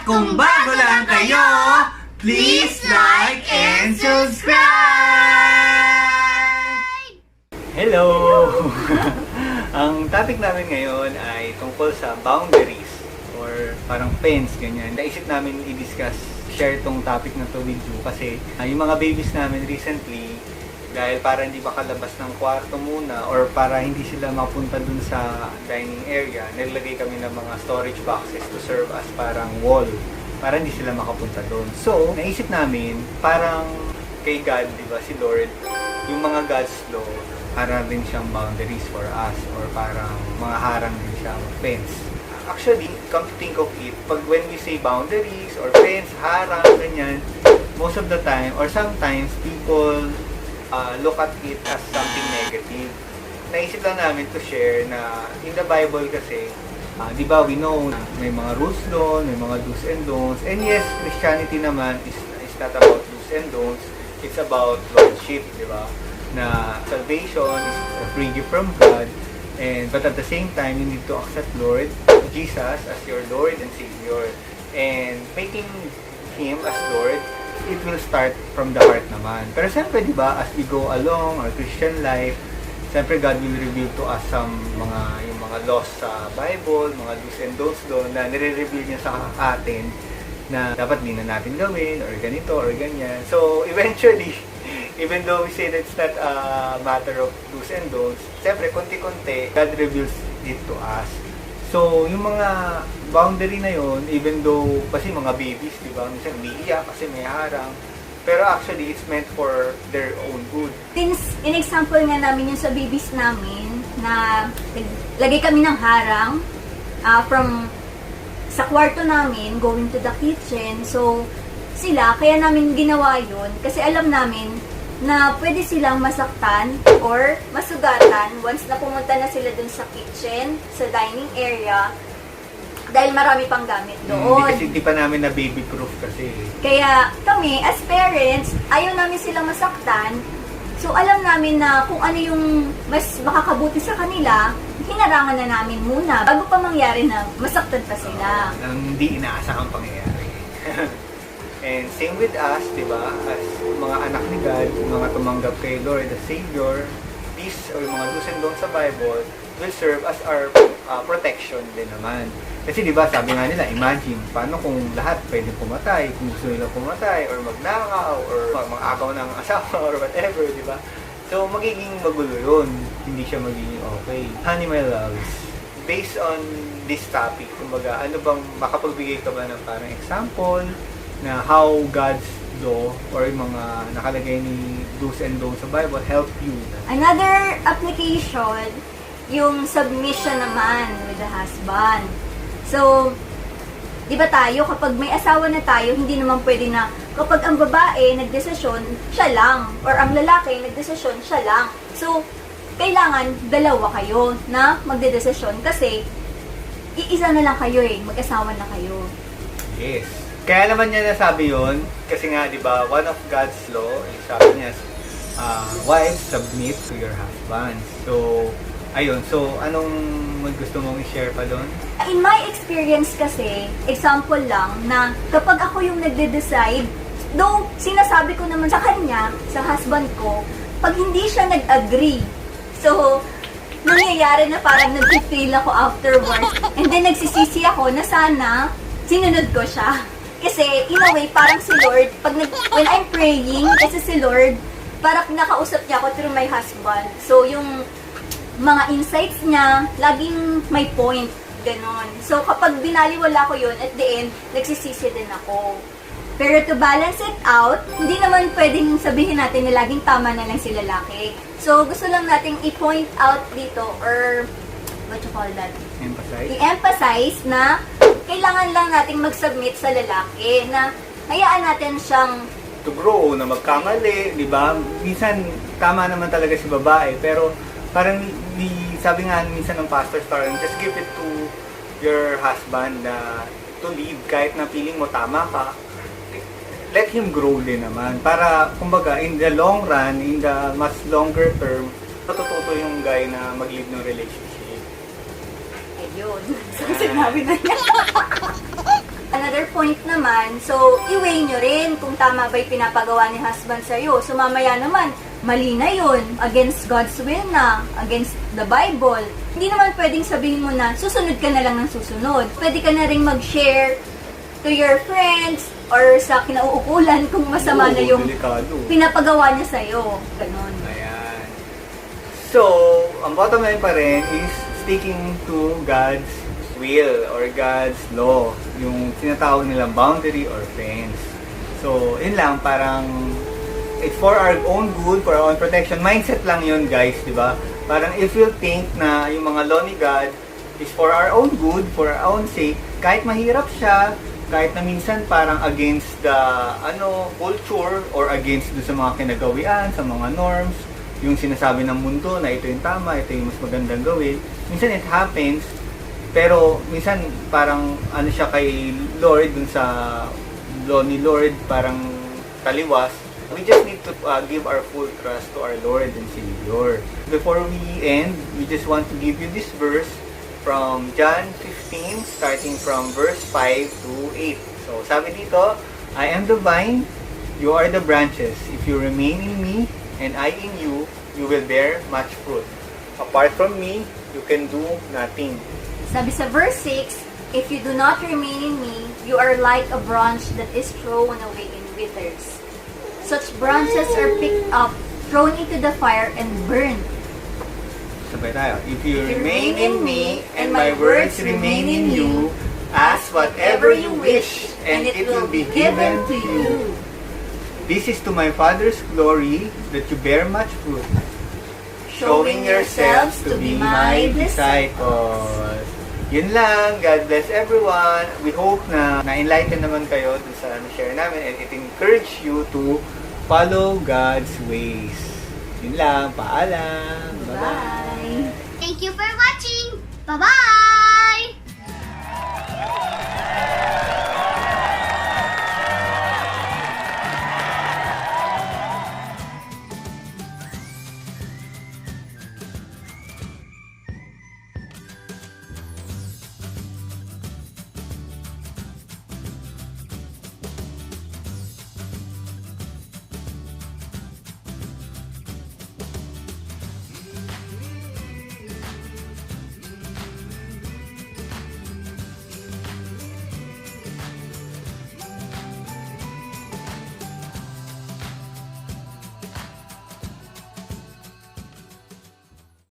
kung bago lang kayo, please like and subscribe! Hello! Ang topic namin ngayon ay tungkol sa boundaries or parang fence, ganyan. Naisip namin i-discuss, share tong topic na to with you kasi yung mga babies namin recently, dahil para hindi makalabas ng kwarto muna or para hindi sila mapunta dun sa dining area, nilagay kami ng mga storage boxes to serve as parang wall para hindi sila makapunta dun. So, naisip namin, parang kay God, di ba, si Lord, yung mga God's law, para rin siyang boundaries for us or parang mga harang din siya, fence. Actually, come to think of it, pag when we say boundaries or fence, harang, ganyan, most of the time or sometimes people look at it as something negative. Naisip lang namin to share na in the Bible kasi, di ba, we know na may mga rules doon, may mga do's and don'ts. And yes, Christianity naman is not about do's and don'ts. It's about lordship, di ba? Na salvation is a free gift from God. But at the same time, you need to accept Lord Jesus as your Lord and Savior. And making Him as Lord, it will start from the heart naman. Pero siyempre, di ba, as we go along our Christian life, siyempre God will reveal to us yung mga laws sa Bible, mga do's and don'ts doon na nire-reveal niya sa atin na dapat di na natin gawin or ganito or ganyan. So, eventually, even though we say that it's not a matter of do's and don'ts, siyempre, konti-konti, God reveals it to us. So, yung mga boundary na yun, even though, kasi mga babies, di ba, minsan umiiyak kasi may harang, pero actually, it's meant for their own good. Since, in-example nga namin yung sa babies namin, na lagay kami ng harang from sa kwarto namin, going to the kitchen, so, sila, kaya namin ginawa yun, kasi alam namin, na pwede silang masaktan or masugatan once na pumunta na sila dun sa kitchen, sa dining area, dahil marami pang gamit doon. Kasi hindi pa namin na baby-proof kasi. Kaya kami, as parents, ayaw namin silang masaktan. So, alam namin na kung ano yung mas makakabuti sa kanila, hinarangan na namin muna bago pa mangyari na masaktan pa sila. Ang hindi inaasahang pangyayari. And same with us, di ba? As mga anak ni God, mga tumanggap kay Lord as Savior, these or mga do's and don'ts sa Bible will serve as our protection din naman. Kasi di ba, sabi nga nila, imagine, paano kung lahat pwede pumatay, kung gusto nila pumatay, or magnakaw, or mag-agaw ng asawa, or whatever, di ba? So, magiging magulo yun. Hindi siya magiging okay. Honey, my loves, based on this topic, kumbaga, ano bang makapagbigay ka ba ng parang example na how God's law or yung mga nakalagay ni do's and don'ts sa Bible help you? Another application, yung submission naman with the husband. So, di ba tayo, kapag may asawa na tayo, hindi naman pwede na kapag ang babae nagdesisyon, siya lang. Or ang lalaki nagdesisyon, siya lang. So, kailangan dalawa kayo na magdedesisyon kasi iisa na lang kayo mag-asawa na kayo. Yes. Kaya naman niya nasabi yun, kasi nga, di ba, one of God's law, sabi niya, wives, submit to your husband. So, ayun. So, anong gusto mong i-share pa doon? In my experience kasi, example lang, na kapag ako yung nagde-decide, though sinasabi ko naman sa kanya, sa husband ko, pag hindi siya nag-agree, so, nangyayari na parang nag-feel ako afterwards, and then nagsisisi ako na sana sinunod ko siya. Kasi, in a way, parang si Lord, when I'm praying, kasi si Lord, parang nakausap niya ako through my husband. So, yung mga insights niya, laging may point, ganon. So, kapag binaliwala ko yun, at the end, nagsisisi din ako. Pero to balance it out, hindi naman pwedeng sabihin natin na laging tama na lang si lalaki. So, gusto lang nating i-point out dito, or what you call that? I-emphasize na kailangan lang nating mag-submit sa lalaki, na hayaan natin siyang to grow, na magkamali, di ba? Minsan, tama naman talaga si babae, pero parang sabi nga minsan ng pastor Star, just give it to your husband na to lead kahit na feeling mo tama ka. Let him grow din naman. Para, kumbaga, in the long run, in the much longer term, matututo yung guy na mag-lead ng relationship. ayun. So, sinabi na niya. Another point naman, so i-weigh nyo rin kung tama ba yung pinapagawa ni husband sa'yo. So mamaya naman, mali na yun. Against God's will na. Against the Bible. Hindi naman pwedeng sabihin mo na susunod ka na lang ng susunod. Pwede ka na rin mag-share to your friends or sa kinauukulan kung masama na yung delikado. pinapagawa niya sa'yo. Ganon. Ayan. So, ang bottom line pa rin is sticking to God's will or God's law. Yung tinatawag nilang boundary or fence. So, yun lang, parang it's for our own good, for our own protection. Mindset lang yun, guys, di ba? Parang if you think na yung mga law ni God is for our own good, for our own sake, kahit mahirap siya, kahit na minsan parang against the culture or against do sa mga kinagawian, sa mga norms, yung sinasabi ng mundo na ito yung tama, ito yung mas magandang gawin. Minsan it happens, pero minsan parang siya kay Lord, dun sa law ni Lord, parang taliwas. We just need to give our full trust to our Lord and Savior. Before we end, we just want to give you this verse from John 15, starting from verse 5 to 8. So, sabi dito, I am the vine, you are the branches. If you remain in me, and I in you, you will bear much fruit. Apart from me, you can do nothing. Sabi sa verse 6, if you do not remain in me, you are like a branch that is thrown away and withers. Such branches are picked up, thrown into the fire, and burned. Sabay tayo. If you remain in me, and my words remain in you, ask whatever you wish, and it will be given to you. This is to my Father's glory, that you bear much fruit, showing yourselves to be my disciples. Yun lang. God bless everyone. We hope na na-enlighten naman kayo dun sa share namin and it encourage you to follow God's ways. Yun lang. Paalam. Bye-bye. Bye! Thank you for watching. Bye-bye!